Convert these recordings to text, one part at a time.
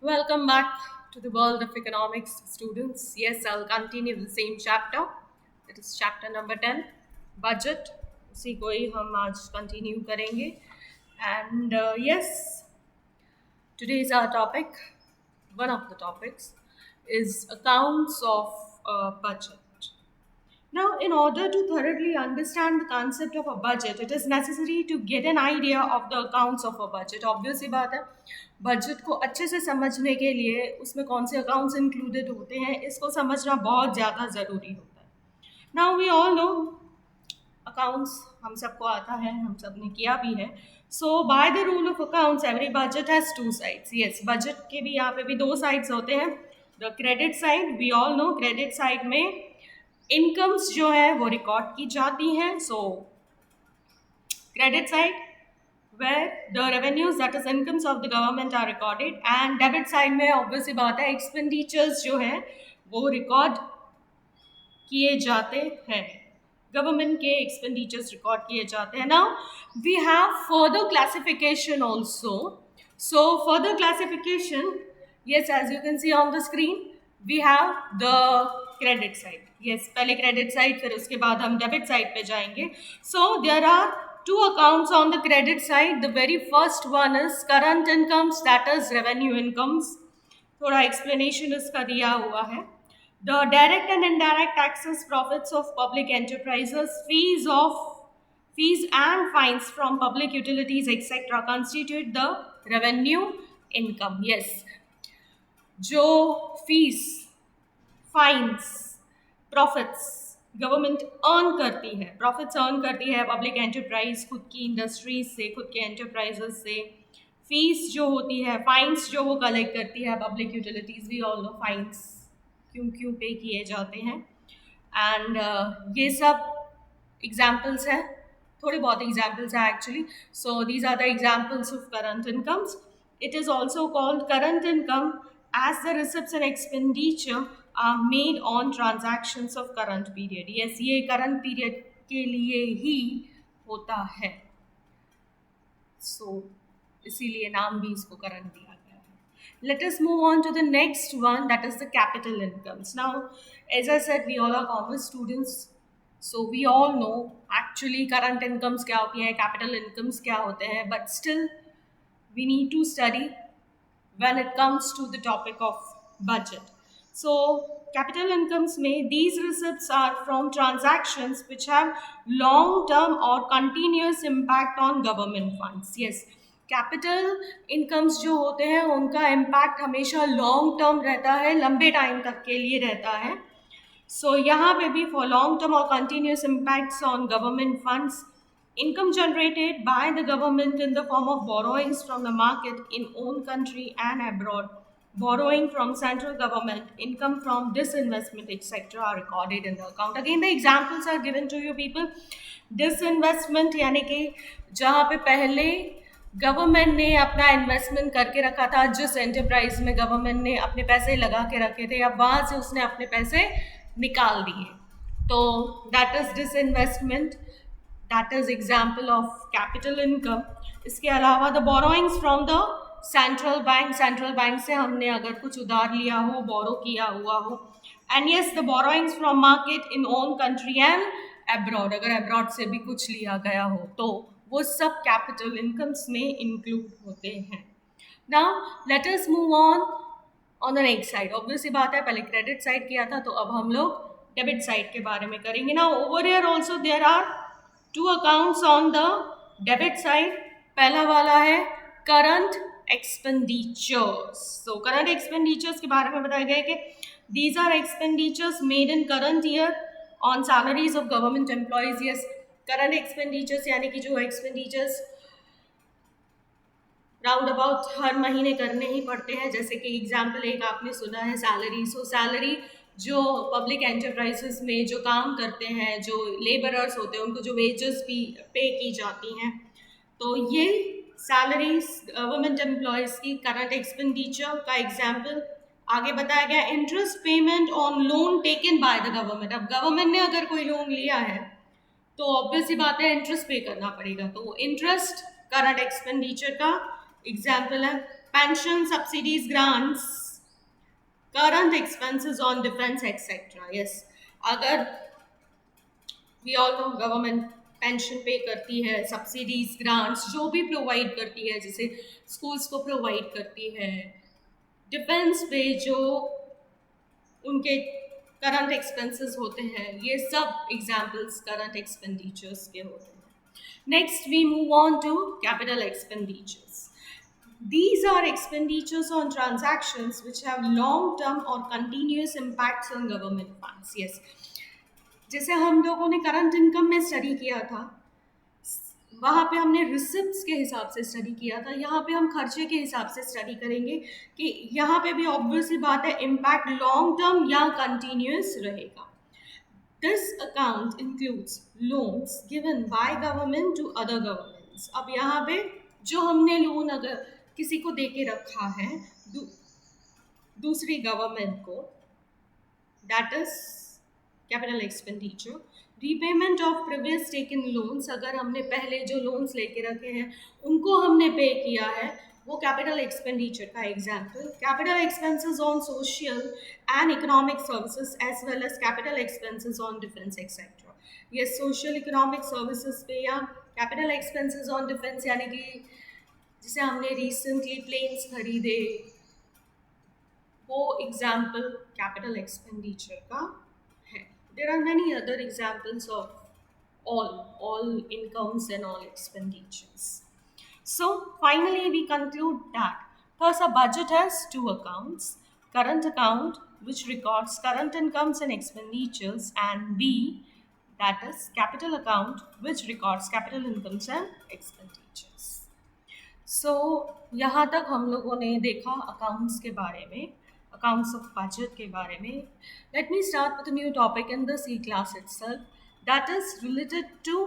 Welcome back to the world of economics, students. Yes, I'll continue the same chapter. It is chapter number 10, budget. उसी को ही हम आज continue करेंगे. And yes, today's our topic, one of the topics, is accounts of budget. Now, in order to thoroughly understand the concept of a budget, it is necessary to get an idea of the accounts of a budget. Obvious सी बात है, budget को अच्छे से समझने के लिए उसमें कौन से अकाउंट्स इंक्लूडेड होते हैं, इसको समझना बहुत ज़्यादा ज़रूरी होता है. Now we all know accounts हम सबको आता है, हम सब ने किया भी है. So by the rule of accounts every budget has two sides. Yes, budget के भी यहाँ पे भी दो साइड्स होते हैं. The credit side, we all know credit side में इनकम्स जो है वो रिकॉर्ड की जाती हैं. So credit side where the revenues, that is incomes of the government, are recorded, and debit side में obvious सी बात है expenditures जो है वो रिकॉर्ड किए जाते हैं. गवर्नमेंट के एक्सपेंडिचर्स रिकॉर्ड किए जाते हैं. Now we have further classification also. So further classification, yes, as you can see on the screen, we have the credit side. yes, पहले credit side, फिर उसके बाद हम debit side पे जाएंगे. So there are two accounts on the credit side. The very first one is current incomes, that is revenue incomes. थोड़ा explanation इसका दिया हुआ है. The direct and indirect taxes, profits of public enterprises, fees and fines from public utilities, etc., constitute the revenue income. Yes, जो fees, fines, profits government earn करती है, profits earn करती है पब्लिक एंटरप्राइज खुद की इंडस्ट्रीज से, खुद के एंटरप्राइजेस से. फीस जो होती है, फाइन्स जो वो कलेक्ट करती है public utilities, we all know fines क्यों पे किए जाते हैं. एंड ये सब एग्जाम्पल्स हैं, थोड़े बहुत एग्जाम्पल्स हैं actually. So these are the examples of current incomes. It is also called current income as the receipts and expenditure are made on transactions of current period. Yes, ये current period के लिए ही होता है. So इसीलिए नाम भी इसको current दिया गया है. Let us move on to the next one, that is the capital incomes. Now, as I said, we all are commerce students, so we all know actually current incomes क्या होती हैं, capital incomes क्या होते हैं, but still we need to study when it comes to the topic of budget. So capital incomes में these receipts are from transactions which have long term or continuous impact on government funds. Yes, capital incomes जो होते हैं उनका impact हमेशा long term रहता है, लंबे time तक के लिए रहता है. सो यहाँ पे भी फॉर लॉन्ग टर्म और continuous impacts on government funds, income generated by the government in the form of borrowings from the market in own country and abroad, borrowing from central government, income from disinvestment, etc., are recorded in the account. Again, the examples are given to you people. Disinvestment यानी कि जहाँ पे पहले government ने अपना investment करके रखा था, जिस एंटरप्राइज में गवर्नमेंट ने अपने पैसे लगा के रखे थे, अब वहाँ से उसने अपने पैसे निकाल दिए, तो that is disinvestment. That is example of capital income. इसके अलावा the borrowings from the central bank, central bank से हमने अगर कुछ उधार लिया हो, बोरो किया हुआ हो. And yes, the borrowings from market in own country and abroad, अगर अब्रॉड से भी कुछ लिया गया हो तो वो सब कैपिटल इनकम्स में इंक्लूड होते हैं. Now let us move on the next side. Obviously बात है, पहले क्रेडिट साइड किया था, तो अब हम लोग डेबिट साइड के बारे में करेंगे. Now over here also there are two accounts on the debit side. पहला वाला है current expenditures. So current expenditures के बारे में बताया गया है कि these are expenditures made in current year on salaries of government employees. Yes, current expenditures यानी कि जो expenditures राउंड अबाउट हर महीने करने ही पड़ते हैं. जैसे कि एग्जाम्पल एक आपने सुना है सैलरी. सो सैलरी जो पब्लिक एंटरप्राइजेस में जो काम करते हैं, जो लेबरर्स होते हैं, उनको जो वेजेस भी पे की जाती हैं, तो ये सैलरीज गवर्नमेंट एम्प्लॉयज़ की करंट एक्सपेंडिचर का एग्जाम्पल. आगे बताया गया interest payment on loan taken by the government. अब गवर्नमेंट ने अगर कोई लोन लिया है तो ऑब्वियस ही बात है इंटरेस्ट पे करना पड़ेगा, तो इंटरेस्ट करंट एक्सपेंडिचर का एग्जाम्पल है. pension subsidies, grants, current expenses on defense, etc. Yes, अगर we all know government pension pay करती है, सब्सिडीज ग्रांट्स जो भी प्रोवाइड करती है, जैसे स्कूल्स को प्रोवाइड करती है, डिफेंस पे जो उनके करंट एक्सपेंसेस होते हैं, ये सब एग्जाम्पल्स करंट एक्सपेंडिचर्स के होते हैं। Next we move on to capital expenditures. These are expenditures on transactions which have long-term or continuous impacts on government funds. Yes, जैसे हम लोगों ने करंट इनकम में स्टडी किया था, वहाँ पे हमने रिसिप्ट्स के हिसाब से स्टडी किया था, यहाँ पे हम खर्चे के हिसाब से स्टडी करेंगे कि यहाँ पे भी ऑब्वियसली बात है इम्पैक्ट लॉन्ग टर्म या कंटिन्यूस रहेगा. This account includes loans given by government to other governments. अब यहाँ पे जो हमने लोन अगर किसी को दे के रखा है दूसरी गवर्नमेंट को, that is capital expenditure. Repayment of previous taken loans, अगर हमने पहले जो लोन्स लेके रखे हैं उनको हमने पे किया है, वो कैपिटल एक्सपेंडिचर का example. Capital expenses on social and economic services as well as capital expenses on defence etcetera. ये सोशल इकोनॉमिक सर्विसेज पे या कैपिटल एक्सपेंसेस ऑन डिफेंस, यानी कि जिसे हमने रिसेंटली प्लेन्स खरीदे, वो एग्जाम्पल कैपिटल एक्सपेंडिचर का है. There are many other examples of all incomes and all expenditures. So finally we conclude that first a budget has two accounts: current account which records current incomes and expenditures, and B, that is capital account which records capital incomes and expenditures. So यहाँ तक हम लोगों ने देखा accounts के बारे में, accounts of budget के बारे में. Let me start with a new topic in the C class itself, that is related to,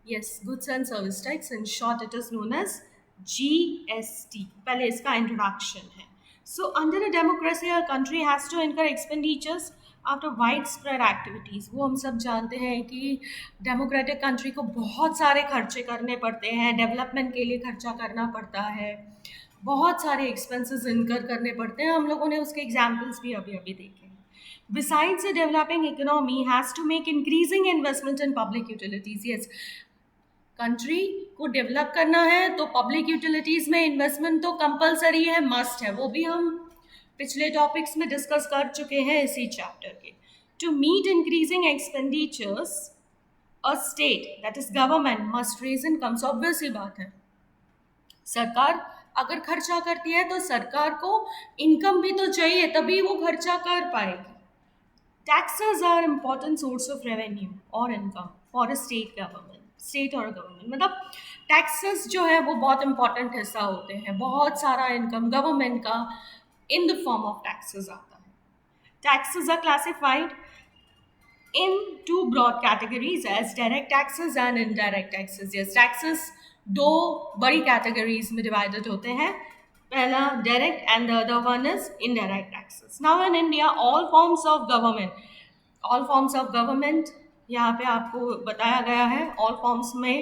yes, goods and service tax. In short it is known as GST. पहले इसका introduction है. So under a democracy a country has to incur expenditures after widespread activities. वो हम सब जानते हैं कि democratic country को बहुत सारे खर्चे करने पड़ते हैं, डेवलपमेंट के लिए खर्चा करना पड़ता है, बहुत सारे एक्सपेंसेस इनकर करने पड़ते हैं. हम लोगों ने उसके एग्जाम्पल्स भी अभी अभी देखे. Besides, a developing economy has to make increasing investment in public utilities. Yes, country को डेवलप करना है तो पब्लिक यूटिलिटीज़ में इन्वेस्टमेंट तो कंपलसरी है, मस्ट है. वो भी हम पिछले टॉपिक्स में डिस्कस कर चुके हैं इसी चैप्टर के. To meet increasing expenditures a state, that is government, must raise incomes. Obvious ही बात है, सरकार अगर खर्चा करती है तो सरकार को इनकम भी तो चाहिए, तभी वो खर्चा कर पाएगी. Taxes are important source of revenue और income for a state government. State और गवर्नमेंट मतलब टैक्सेस जो है वो बहुत इंपॉर्टेंट हिस्सा होते हैं. बहुत सारा इनकम गवर्नमेंट का in the form of taxes आता है. Taxes are classified in two broad categories as direct taxes and indirect taxes. Yes, taxes दो बड़ी categories में divided होते हैं. पहला direct and the other one is indirect taxes. Now in India all forms of government यहाँ पे आपको बताया गया है. all forms में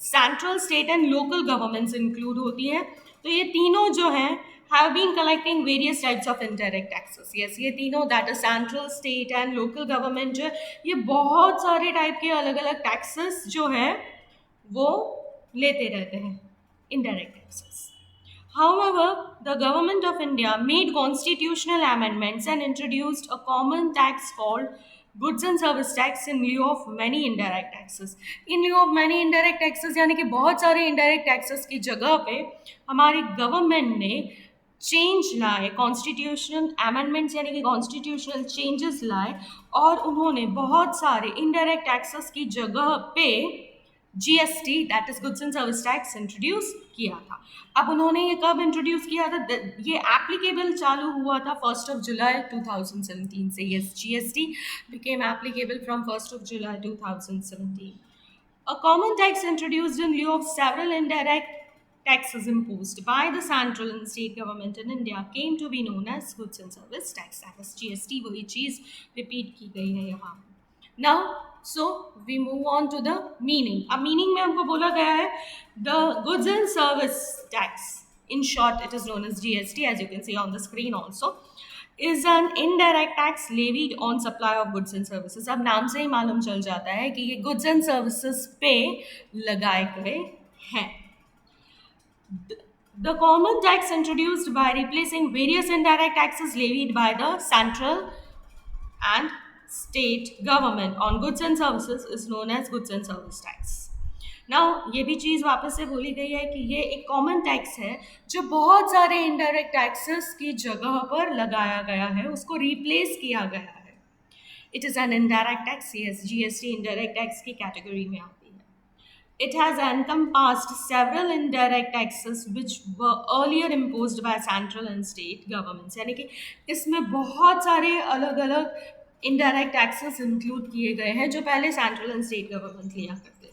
central, state and local governments include होती हैं. तो ये तीनों जो हैं have been collecting various types of indirect taxes. Yes, ये तीनों, that is central, state and local government, जो ये बहुत सारे टाइप के अलग अलग टैक्सेस जो है वो लेते रहते हैं, indirect taxes. However, the government of India made constitutional amendments and introduced a common tax called goods and service tax in lieu of many indirect taxes. In lieu of many indirect taxes यानी कि बहुत सारे indirect taxes की जगह पे हमारी government ने change लाए, कॉन्स्टिट्यूशनल अमेंडमेंट्स यानी कि कॉन्स्टिट्यूशनल चेंजेस लाए, और उन्होंने बहुत सारे इनडायरेक्ट टैक्सेस की जगह पे GST, that is goods and service tax, introduce किया था. अब उन्होंने ये कब इंट्रोड्यूस किया था? ये एप्लीकेबल चालू हुआ था 1 जुलाई 2017 से. Yes, GST became applicable from 1 July 2017. A common tax introduced in lieu of several indirect taxes imposed by the central and state government in India came to be known as goods and service tax. That is GST. वही चीज repeat की गई है यहाँ. Now, so we move on to the meaning. अब meaning में हमको बोला गया है the goods and service tax in short it is known as GST, as you can see on the screen also, is an indirect tax levied on supply of goods and services. अब नाम से ही मालूम चल जाता है कि ये goods and services पे लगाए गए हैं. The common tax introduced by replacing various indirect taxes levied by the central and state government on goods and services is known as goods and service tax. Now ये भी चीज़ वापस से बोली गई है कि ये एक कॉमन टैक्स है जो बहुत सारे इनडायरेक्ट टैक्सेस की जगह पर लगाया गया है, उसको रिप्लेस किया गया है. It is an indirect tax. Yes, GST indirect tax की कैटेगरी में आती है. It has encompassed several indirect taxes which were earlier imposed by central and state governments. यानी कि इसमें बहुत सारे अलग अलग indirect taxes include किए गए हैं जो पहले central and state government लिया करते थे.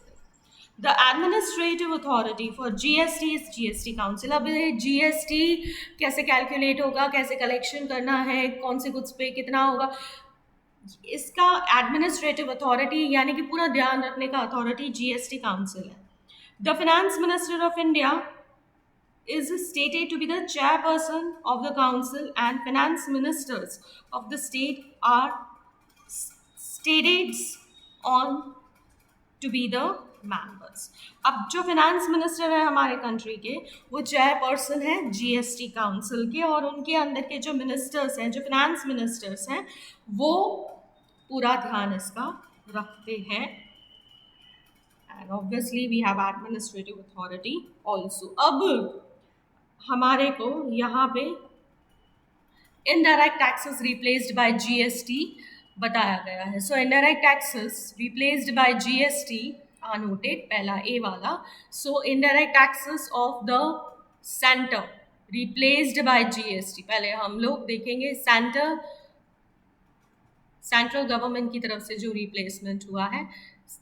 The administrative authority for GST is GST Council. अब ये GST कैसे कैलकुलेट होगा, कैसे कलेक्शन करना है, कौन से गुड्स पे कितना होगा, इसका एडमिनिस्ट्रेटिव अथॉरिटी यानी कि पूरा ध्यान रखने का अथॉरिटी जीएसटी काउंसिल है. The finance minister of India is stated to be the chairperson of the council and finance ministers of the state are stated on to be the members. अब जो finance minister है हमारे country के, वो chairperson है GST council के, और उनके अंदर के जो मिनिस्टर्स हैं, जो फाइनेंस मिनिस्टर्स हैं, वो पूरा ध्यान इसका रखते हैं. And obviously we have administrative authority also. अब हमारे को यहाँ पे indirect taxes replaced by GST बताया गया है. So indirect taxes replaced by GST are noted, पहला ए वाला. So indirect taxes of the centre replaced by GST. पहले हम लोग देखेंगे सेंट्रल गवर्नमेंट की तरफ से जो रिप्लेसमेंट हुआ है,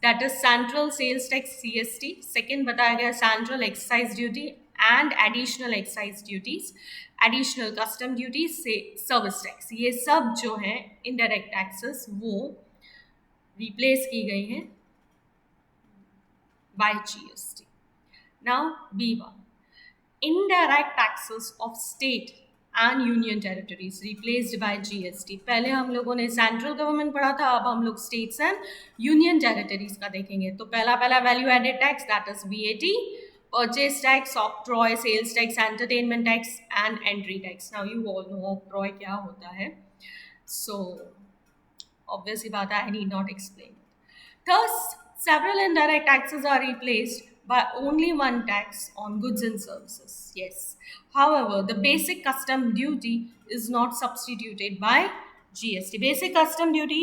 that is central sales tax CST. Second बताया गया central excise duty and additional excise duties, additional custom duties से सर्विस टैक्स. ये सब जो है इनडायरेक्ट टैक्सेस वो रिप्लेस की गई हैं by GST. Now B1, indirect taxes of state and union territories replaced by GST. पहले हम लोगों ने सेंट्रल गवर्नमेंट पढ़ा था, अब हम लोग स्टेट्स एंड यूनियन टेरिटरीज का देखेंगे. तो पहला value added tax, that is VAT, purchase tax, octroi, sales tax, entertainment tax and entry tax. Now you all know octroi क्या होता है, सो ऑब्वियसली बात है, I need not explain. Thus, several indirect taxes are replaced by only one tax on goods and services. Yes. However, the basic custom duty is not substituted by GST. Basic custom duty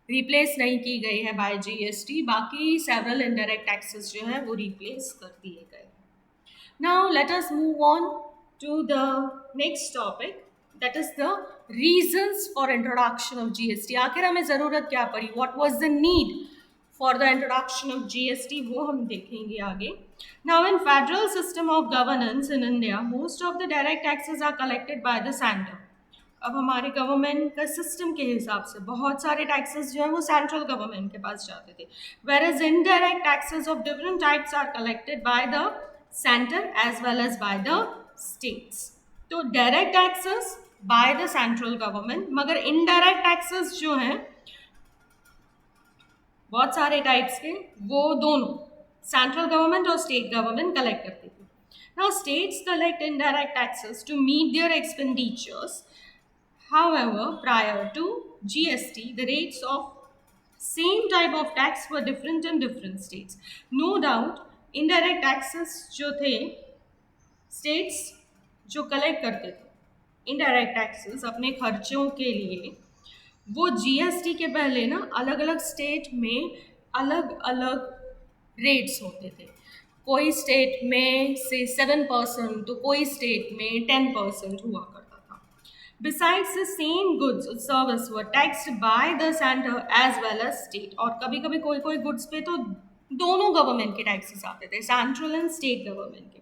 replace नहीं की गई है by GST. बाकी several indirect taxes जो है वो replace कर दिए गए. Now let us move on to the next topic, that is the reasons for introduction of GST. आखिर हमें ज़रूरत क्या पड़ी, what was the need for the introduction of GST, वो हम देखेंगे आगे. Now in federal system of governance in India, most of the direct taxes are collected by the center. अब हमारे गवर्नमेंट का सिस्टम के हिसाब से बहुत सारे टैक्सेस जो है वो सेंट्रल गवर्नमेंट के पास जाते थे, whereas indirect taxes of different types are collected by the center as well as by the states. तो direct taxes by the central government, मगर इनडायरेक्ट टैक्सेस जो हैं बहुत सारे टाइप्स के, वो दोनों सेंट्रल गवर्नमेंट और स्टेट गवर्नमेंट कलेक्ट करते थे. Now states collect indirect taxes to meet their expenditures. However, prior to GST, the rates of same type of tax were different in different states. No doubt, indirect taxes जो थे, states जो collect करते थे indirect taxes अपने खर्चों के लिए, वो GST के पहले ना अलग अलग स्टेट में अलग अलग रेट्स होते थे. कोई स्टेट में से 7% तो कोई स्टेट में 10% हुआ करता था. Besides, the same goods or service were taxed by the center as well as state. और कभी कभी कोई कोई गुड्स पे तो दोनों गवर्नमेंट के टैक्सेस आते थे, सेंट्रल एंड स्टेट गवर्नमेंट के.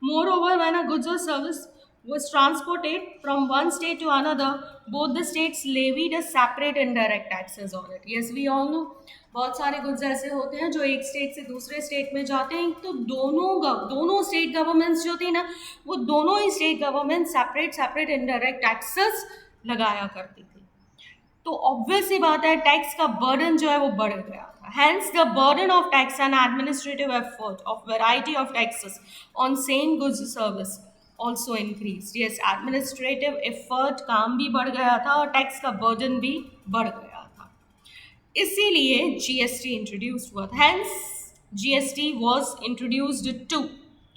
Moreover, when a goods or service was transported from one state to another, both the states levied a separate indirect taxes on it. Yes, we all know बहुत सारे goods ऐसे होते हैं जो एक state से दूसरे स्टेट में जाते हैं, तो दोनों स्टेट गवर्नमेंट्स जो थी ना, वो दोनों ही state government separate separate indirect taxes लगाया करती थी. तो ऑब्वियस सी बात है, टैक्स का बर्डन जो है वो बढ़ गया था. Hence the burden of tax and administrative effort of variety of taxes on same goods service also increased. Yes, administrative effort काम भी बढ़ गया था और टैक्स का बर्डन भी बढ़ गया था. इसीलिए जीएसटी इंट्रोड्यूस हुआ था. Hence GST was introduced to.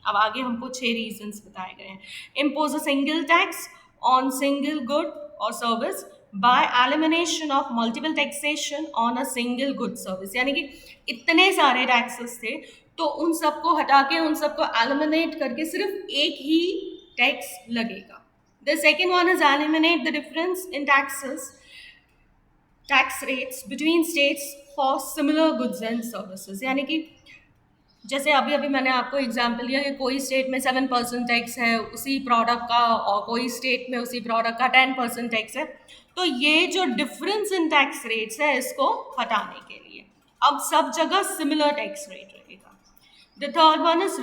अब आगे हमको 6 रीजंस बताए गए हैं. Impose a single tax on single good or service by elimination of multiple taxation on a single good service. यानी कि इतने सारे टैक्सेस थे, तो उन सबको हटा के उन सबको एलिमिनेट करके सिर्फ एक ही टैक्स लगेगा. The second one is eliminate the difference in tax rates between states for similar goods and services. यानी कि जैसे अभी अभी मैंने आपको एग्जाम्पल दिया कि कोई स्टेट में 7% टैक्स है उसी प्रोडक्ट का, और कोई स्टेट में उसी प्रोडक्ट का 10% टैक्स है. तो ये जो डिफरेंस इन टैक्स रेट्स है, इसको हटाने के लिए अब सब जगह सिमिलर टैक्स रेट रहेगा. The third one is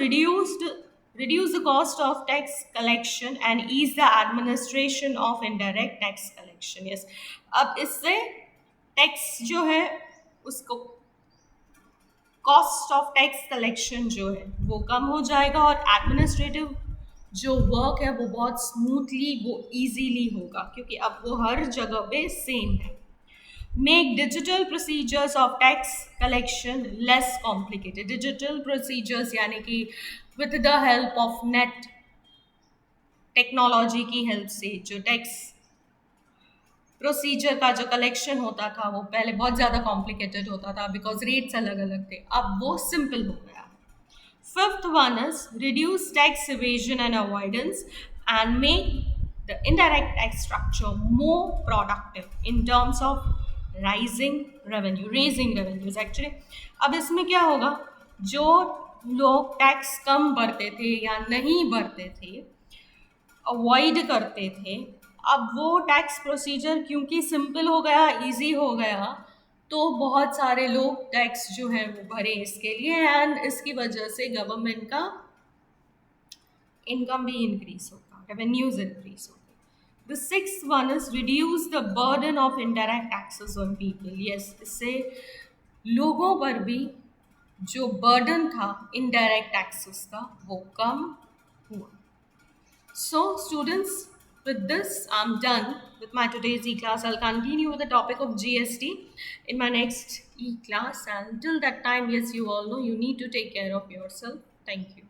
reduce the cost of tax collection and ease the administration of indirect tax collection. Yes, अब इससे टैक्स जो है उसको कॉस्ट ऑफ टैक्स कलेक्शन जो है वो कम हो जाएगा, और एडमिनिस्ट्रेटिव जो वर्क है वो बहुत स्मूथली, वो इजीली होगा, क्योंकि अब वो हर जगह पे सेम है. Make digital procedures of tax collection less complicated. Digital procedures यानी कि with the help of net technology की हेल्प से जो टैक्स प्रोसीजर का जो कलेक्शन होता था वो पहले बहुत ज़्यादा कॉम्प्लिकेटेड होता था, बिकॉज रेट्स अलग अलग थे. अब वो सिंपल हो गया. Fifth one is reduce tax evasion and avoidance and make the indirect tax structure more productive in terms of raising revenues actually. अब इसमें क्या होगा, जो लोग टैक्स कम भरते थे या नहीं भरते थे, अवॉइड करते थे, अब वो टैक्स प्रोसीजर क्योंकि सिंपल हो गया, इजी हो गया, तो बहुत सारे लोग टैक्स जो है वो भरे इसके लिए, एंड इसकी वजह से गवर्नमेंट का इनकम भी इंक्रीज होगा, रेवेन्यूज इंक्रीज होगा. The sixth one is reduce the burden of indirect taxes on people. Yes, इससे लोगों पर भी जो बर्डन था इनडायरेक्ट टैक्सेस का वो कम हुआ. So students, with this I'm done with my today's e-class. I'll continue with the topic of GST in my next e-class, and till that time, yes, you all know you need to take care of yourself. Thank you.